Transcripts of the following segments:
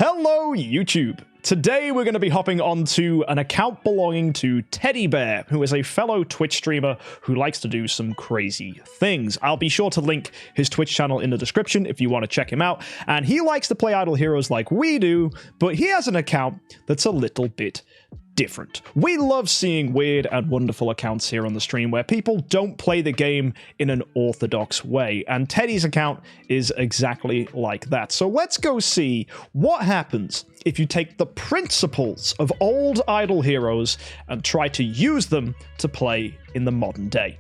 Hello YouTube! Today we're going to be hopping onto an account belonging to Teddy Bear, who is a fellow Twitch streamer who likes to do some crazy things. I'll be sure to link his Twitch channel in the description if you want to check him out. And he likes to play Idle Heroes like we do, but he has an account that's a little bit different. We love seeing weird and wonderful accounts here on the stream where people don't play the game in an orthodox way, and Teddy's account is exactly like that. So let's go see what happens if you take the principles of old Idle Heroes and try to use them to play in the modern day.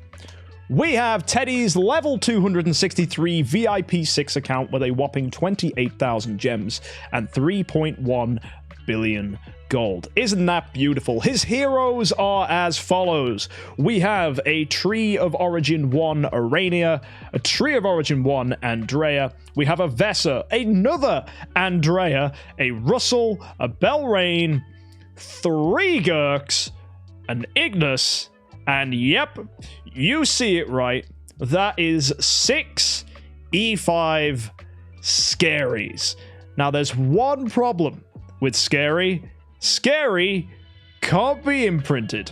We have Teddy's level 263 VIP 6 account with a whopping 28,000 gems and 3.1 billion gold. Isn't that beautiful? His heroes are as follows. We have a Tree of Origin 1 Arania, a Tree of Origin 1 Andrea, we have a Vesa, another Andrea, a Russell, a Belrain, 3 Gurks, an Ignis, and yep, you see it right, that is 6 E5 Scaries. Now there's one problem with Scary. Scary can't be imprinted,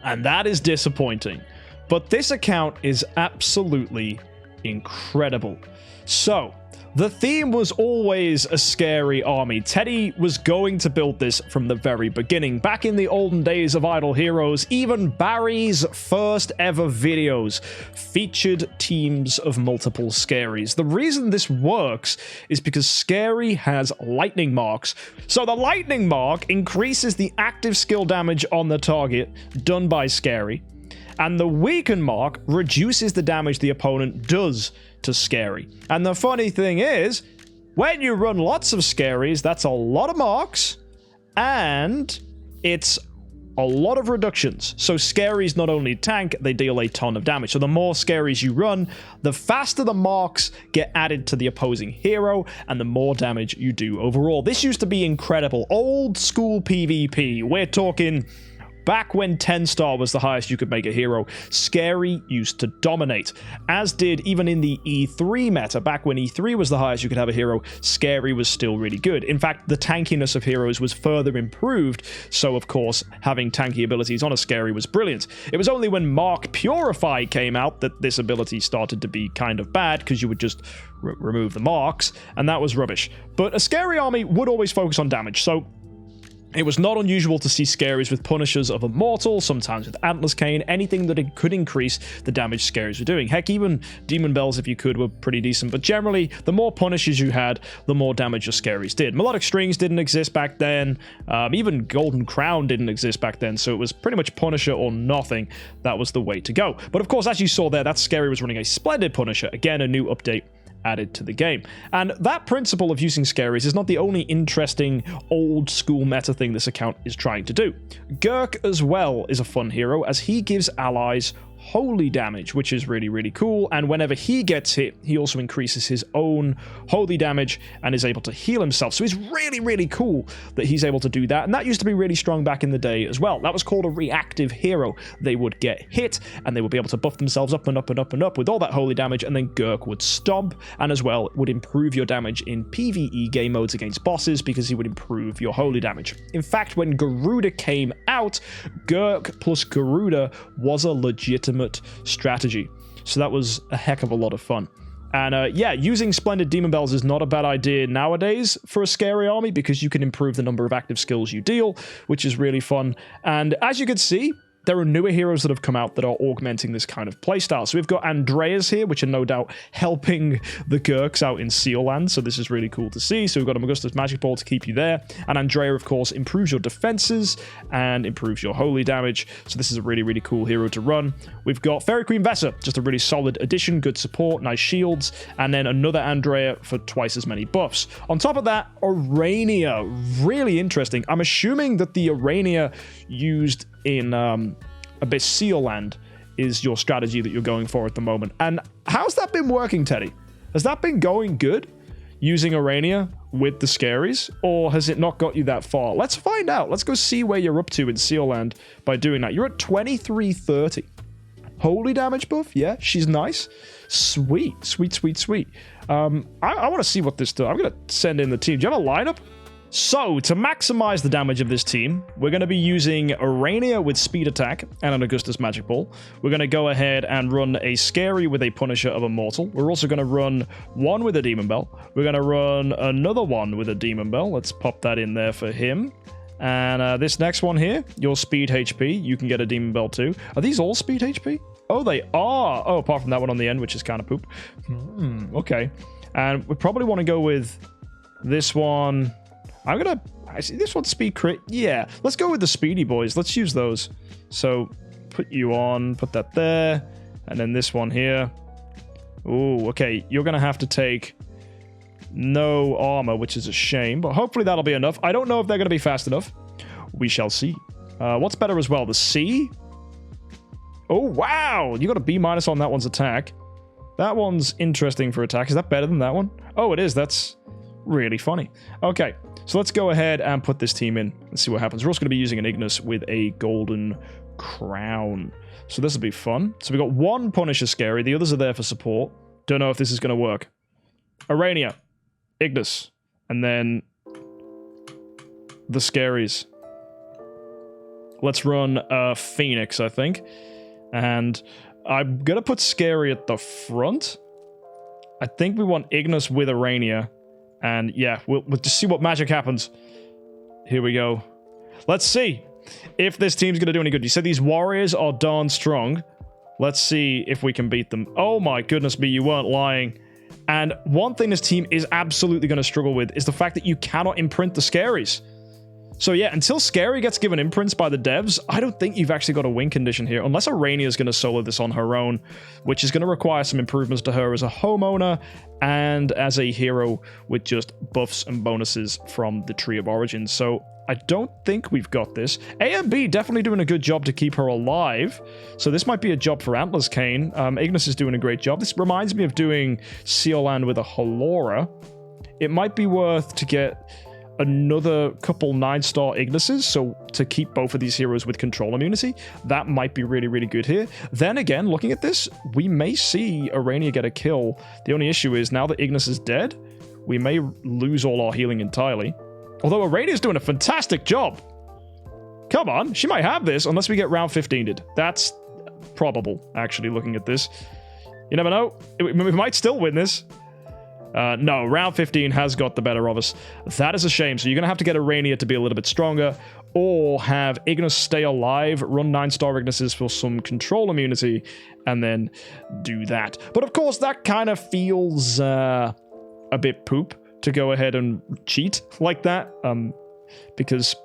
and that is disappointing, but this account is absolutely incredible. So the theme was always a scary army. Teddy was going to build this from the very beginning. Back in the olden days of Idle Heroes, even Barry's first ever videos featured teams of multiple Scaries. The reason this works is because Scary has lightning marks. So the lightning mark increases the active skill damage on the target done by Scary, and the weaken mark reduces the damage the opponent does to Scary. And the funny thing is, when you run lots of Scaries, that's a lot of marks, and it's a lot of reductions. So Scaries not only tank, they deal a ton of damage. So the more Scaries you run, the faster the marks get added to the opposing hero, and the more damage you do overall. This used to be incredible. Old school PvP. We're talking back when 10-star was the highest you could make a hero, Scary used to dominate, as did even in the E3 meta. Back when E3 was the highest you could have a hero, Scary was still really good. In fact, the tankiness of heroes was further improved, so of course, having tanky abilities on a Scary was brilliant. It was only when Mark Purify came out that this ability started to be kind of bad, because you would just remove the marks, and that was rubbish. But a Scary army would always focus on damage, so it was not unusual to see Scaries with Punishers of Immortal, sometimes with Antlers Cane, anything that it could increase the damage Scaries were doing. Heck, even Demon Bells, if you could, were pretty decent, but generally, the more Punishers you had, the more damage your Scaries did. Melodic Strings didn't exist back then, even Golden Crown didn't exist back then, so it was pretty much Punisher or nothing. That was the way to go. But of course, as you saw there, that Scary was running a Splendid Punisher, again, a new update added to the game. And that principle of using Scaries is not the only interesting old school meta thing this account is trying to do. Gurk as well is a fun hero, as he gives allies holy damage, which is really, really cool, and whenever he gets hit, he also increases his own holy damage and is able to heal himself. So it's really, really cool that he's able to do that, and that used to be really strong back in the day as well. That was called a reactive hero. They would get hit, and they would be able to buff themselves up and up and up and up with all that holy damage, and then Gurk would stomp, and as well would improve your damage in PvE game modes against bosses, because he would improve your holy damage. In fact, when Garuda came out, Gurk plus Garuda was a legitimate strategy. So that was a heck of a lot of fun. And yeah, using Splendid Demon Bells is not a bad idea nowadays for a Scary army, because you can improve the number of active skills you deal, which is really fun. And as you can see, there are newer heroes that have come out that are augmenting this kind of playstyle. So we've got Andreas here, which are no doubt helping the Gurks out in Seal Land, so this is really cool to see. So we've got a Maugustus Magic Ball to keep you there, and Andrea, of course, improves your defenses and improves your holy damage, so this is a really, really cool hero to run. We've got Fairy Queen Vesa, just a really solid addition, good support, nice shields, and then another Andrea for twice as many buffs. On top of that, Arania, really interesting. I'm assuming that the Arania used in Abyss Seal Land is your strategy that you're going for at the moment. And how's that been working, Teddy? Has that been going good, using Arania with the Scaries, or has it not got you that far? Let's find out. Let's go see where you're up to in Seal Land by doing that. You're at 2330. Holy damage buff. Yeah, she's nice. Sweet, sweet, sweet, sweet. I want to see what this does. I'm going to send in the team. Do you have a lineup? So, to maximize the damage of this team, we're going to be using Urania with speed attack and an Augustus magic ball. We're going to go ahead and run a Scary with a Punisher of Immortal. We're also going to run one with a Demon Bell. We're going to run another one with a Demon Bell. Let's pop that in there for him. And this next one here, your speed HP, you can get a Demon Bell too. Are these all speed HP? Oh, they are. Oh, apart from that one on the end, which is kind of poop. Okay. And we probably want to go with this one. I see this one's speed crit. Yeah, let's go with the speedy boys. Let's use those. So put you on, put that there. And then this one here. Ooh, okay. You're going to have to take no armor, which is a shame, but hopefully that'll be enough. I don't know if they're going to be fast enough. We shall see. What's better as well? The C? Oh, wow. You got a B- on that one's attack. That one's interesting for attack. Is that better than that one? Oh, it is. That's really funny. Okay, so let's go ahead and put this team in and see what happens. We're also going to be using an Ignis with a golden crown. So this will be fun. So we got one Punisher Scary. The others are there for support. Don't know if this is going to work. Urania, Ignis, and then the Scaries. Let's run Phoenix, I think. And I'm going to put Scary at the front. I think we want Ignis with Urania. And yeah, we'll just see what magic happens. Here we go. Let's see if this team's going to do any good. You said these warriors are darn strong. Let's see if we can beat them. Oh my goodness me, you weren't lying. And one thing this team is absolutely going to struggle with is the fact that you cannot imprint the Scaries. So yeah, until Scary gets given imprints by the devs, I don't think you've actually got a win condition here, unless Urania is going to solo this on her own, which is going to require some improvements to her as a homeowner and as a hero with just buffs and bonuses from the Tree of Origins. So I don't think we've got this. A and B definitely doing a good job to keep her alive, so this might be a job for Antlers Kane. Ignis is doing a great job. This reminds me of doing Seal Land with a Halora. It might be worth to get another couple 9-star Ignises, so to keep both of these heroes with control immunity. That might be really, really good here. Then again, looking at this, we may see Urania get a kill. The only issue is, now that Ignis is dead, we may lose all our healing entirely. Although Urania's doing a fantastic job. Come on, she might have this, unless we get round 15'd. That's probable, actually, looking at this. You never know. We might still win this. No, round 15 has got the better of us. That is a shame. So you're going to have to get Urania to be a little bit stronger, or have Ignis stay alive, run 9-star Ignises for some control immunity, and then do that. But of course, that kind of feels a bit poop to go ahead and cheat like that, because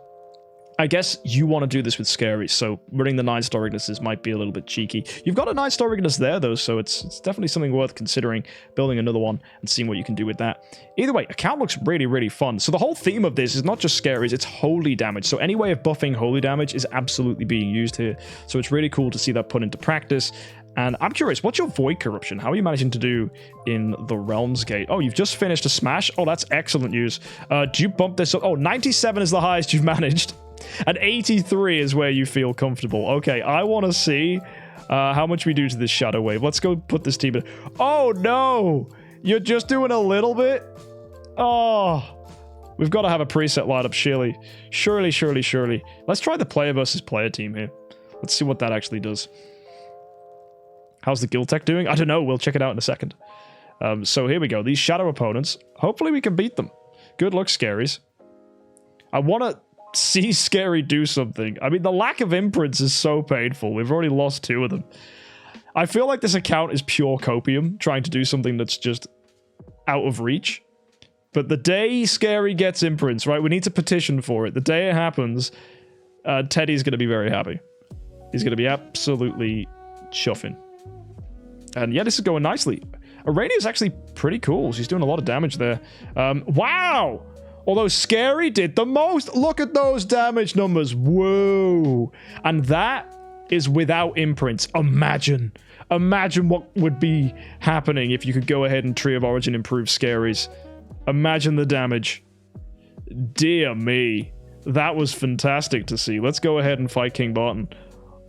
I guess you want to do this with Scary, so running the 9-star Ignises might be a little bit cheeky. You've got a 9-star Ignis there, though, so it's definitely something worth considering, building another one and seeing what you can do with that. Either way, account looks really, really fun. So the whole theme of this is not just Scaries, it's holy damage. So any way of buffing holy damage is absolutely being used here. So it's really cool to see that put into practice. And I'm curious, what's your Void Corruption? How are you managing to do in the Realms Gate? Oh, you've just finished a smash? Oh, that's excellent news. Do you bump this up? Oh, 97 is the highest you've managed. And 83 is where you feel comfortable. Okay, I want to see how much we do to this Shadow Wave. Let's go put this team in. Oh, no! You're just doing a little bit? Oh, we've got to have a preset lineup, surely. Surely, surely, surely. Let's try the player versus player team here. Let's see what that actually does. How's the guild tech doing? I don't know. We'll check it out in a second. So here we go. These shadow opponents. Hopefully we can beat them. Good luck, Scaries. I want to see Scary do something. I mean, the lack of imprints is so painful. We've already lost 2 of them. I feel like this account is pure copium, trying to do something that's just out of reach. But the day Scary gets imprints, right, we need to petition for it. The day it happens, Teddy's going to be very happy. He's going to be absolutely chuffing. And yeah, this is going nicely. Urania is actually pretty cool. She's doing a lot of damage there. Wow! Although Scary did the most. Look at those damage numbers. Whoa. And that is without imprints. Imagine. Imagine what would be happening if you could go ahead and Tree of Origin improve Scaries. Imagine the damage. Dear me. That was fantastic to see. Let's go ahead and fight King Barton.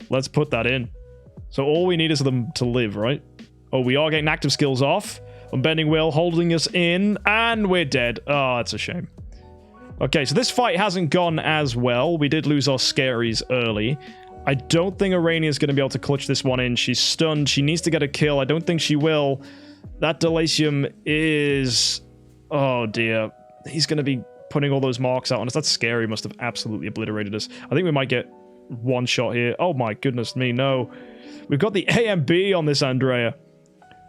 Let's put that in. So all we need is them to live, right? Oh, we are getting active skills off. Unbending Will holding us in, and we're dead. Oh, that's a shame. Okay, so this fight hasn't gone as well. We did lose our scaries early. I don't think Irania's going to be able to clutch this one in. She's stunned. She needs to get a kill. I don't think she will. That Delasium is... Oh, dear. He's going to be putting all those marks out on us. That scary must have absolutely obliterated us. I think we might get one shot here. Oh, my goodness me, no. We've got the AMB on this Andrea.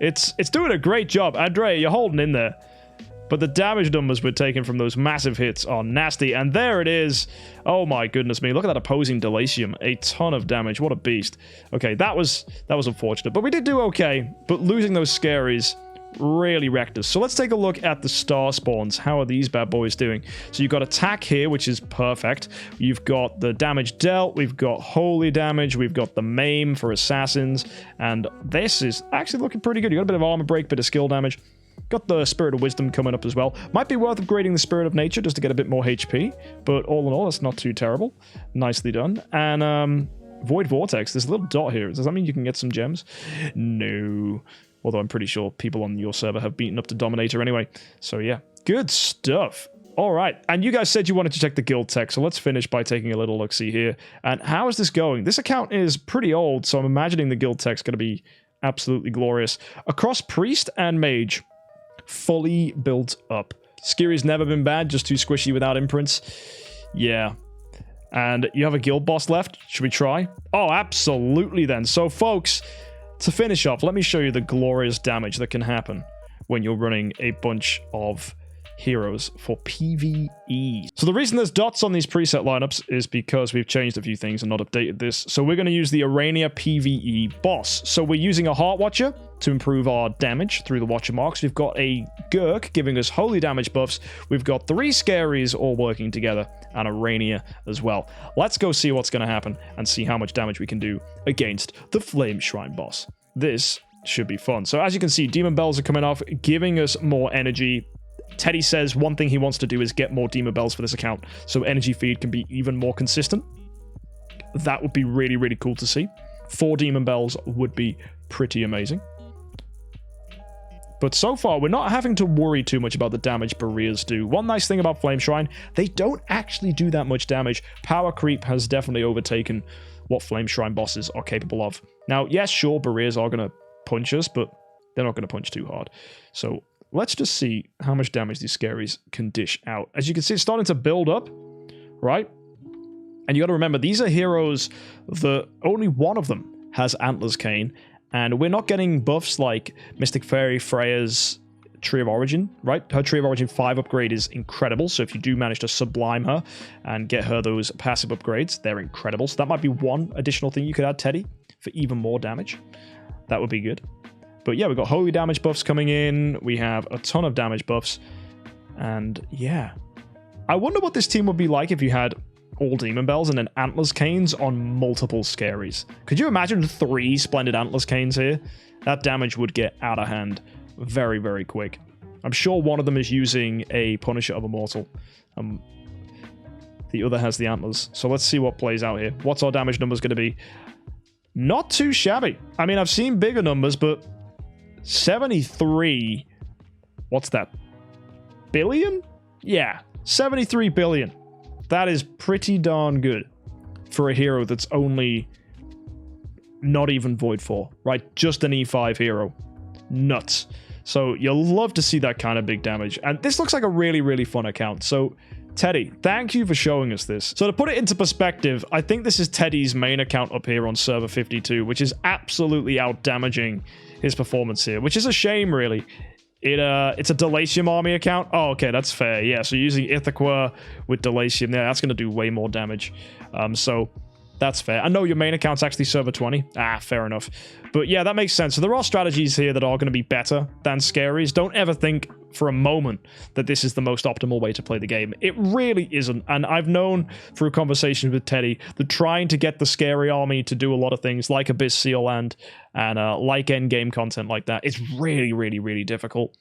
It's doing a great job. Andrea, you're holding in there. But the damage numbers we're taking from those massive hits are nasty. And there it is. Oh my goodness me. Look at that opposing Delasium. A ton of damage. What a beast. Okay, that was unfortunate. But we did do okay. But losing those scaries really wrecked us. So let's take a look at the star spawns. How are these bad boys doing? So you've got attack here, which is perfect. You've got the damage dealt. We've got holy damage. We've got the maim for assassins. And this is actually looking pretty good. You got a bit of armor break, bit of skill damage. Got the Spirit of Wisdom coming up as well. Might be worth upgrading the Spirit of Nature just to get a bit more HP. But all in all, that's not too terrible. Nicely done. And Void Vortex. There's a little dot here. Does that mean you can get some gems? No. Although I'm pretty sure people on your server have beaten up to Dominator anyway. So yeah, good stuff. All right, and you guys said you wanted to check the guild tech, so let's finish by taking a little look-see here. And how is this going? This account is pretty old, so I'm imagining the guild tech's going to be absolutely glorious. Across Priest and Mage, fully built up. Skiri's never been bad, just too squishy without imprints. Yeah. And you have a guild boss left. Should we try? Oh, absolutely then. So, folks... To finish off, let me show you the glorious damage that can happen when you're running a bunch of heroes for PvE. So the reason there's dots on these preset lineups is because we've changed a few things and not updated this. So we're going to use the Arania PvE boss. So we're using a Heart Watcher to improve our damage through the Watcher marks. We've got a Gurk giving us holy damage buffs. We've got 3 Scaries all working together and Arania as well. Let's go see what's going to happen and see how much damage we can do against the Flame Shrine boss. This should be fun. So as you can see, Demon Bells are coming off, giving us more energy. Teddy says one thing he wants to do is get more Demon Bells for this account, so energy feed can be even more consistent. That would be really, really cool to see. 4 Demon Bells would be pretty amazing. But so far, we're not having to worry too much about the damage barriers do. One nice thing about Flame Shrine, they don't actually do that much damage. Power creep has definitely overtaken what Flame Shrine bosses are capable of. Now, yes, sure, barriers are going to punch us, but they're not going to punch too hard. So let's just see how much damage these Scaries can dish out. As you can see, it's starting to build up, right? And you got to remember, these are heroes that only one of them has Antlers Cane, and we're not getting buffs like Mystic Fairy Freya's Tree of Origin, right? Her Tree of Origin 5 upgrade is incredible, so if you do manage to sublime her and get her those passive upgrades, they're incredible. So that might be one additional thing you could add, Teddy, for even more damage. That would be good. But yeah, we've got holy damage buffs coming in. We have a ton of damage buffs. And yeah. I wonder what this team would be like if you had all Demon Bells and then Antlers Canes on multiple Scaries. Could you imagine 3 Splendid Antlers Canes here? That damage would get out of hand very, very quick. I'm sure one of them is using a Punisher of Immortal. The other has the Antlers. So let's see what plays out here. What's our damage numbers going to be? Not too shabby. I mean, I've seen bigger numbers, but 73... What's that? Billion? Yeah, 73 billion. That is pretty darn good for a hero that's only not even Void 4, right? Just an E5 hero. Nuts. So you'll love to see that kind of big damage. And this looks like a really, really fun account. So Teddy, thank you for showing us this. So to put it into perspective, I think this is Teddy's main account up here on server 52, which is absolutely out-damaging his performance here, which is a shame, really. It's a Delasium army account. Oh, okay, that's fair. Yeah, so using Ithaca with Delasium there, that's going to do way more damage. So that's fair. I know your main account's actually server 20. Ah, fair enough. But yeah, that makes sense. So there are strategies here that are going to be better than Scaries. Don't ever think for a moment that this is the most optimal way to play the game. It really isn't. And I've known through conversations with Teddy that trying to get the Scary army to do a lot of things like Abyss Seal and like endgame content like that is really, really, really difficult.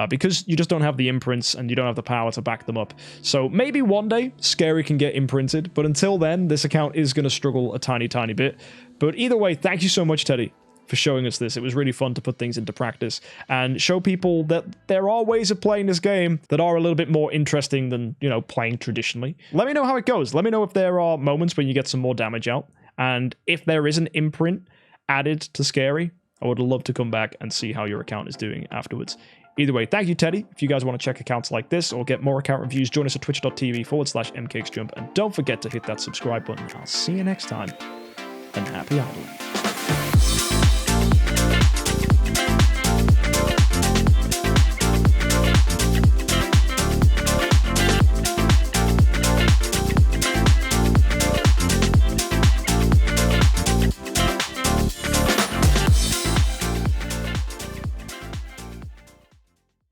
because you just don't have the imprints and you don't have the power to back them up. So maybe one day Scary can get imprinted, but until then, this account is going to struggle a tiny bit. But either way, thank you so much, Teddy, for showing us this. It was really fun to put things into practice and show people that there are ways of playing this game that are a little bit more interesting than, you know, playing traditionally. Let me know how it goes. Let me know if there are moments when you get some more damage out, and if there is an imprint added to Scary, I would love to come back and see how your account is doing afterwards. Either way, thank you, Teddy. If you guys want to check accounts like this or get more account reviews, join us at twitch.tv/MKxJUMP, and don't forget to hit that subscribe button. I'll see you next time, and happy idling.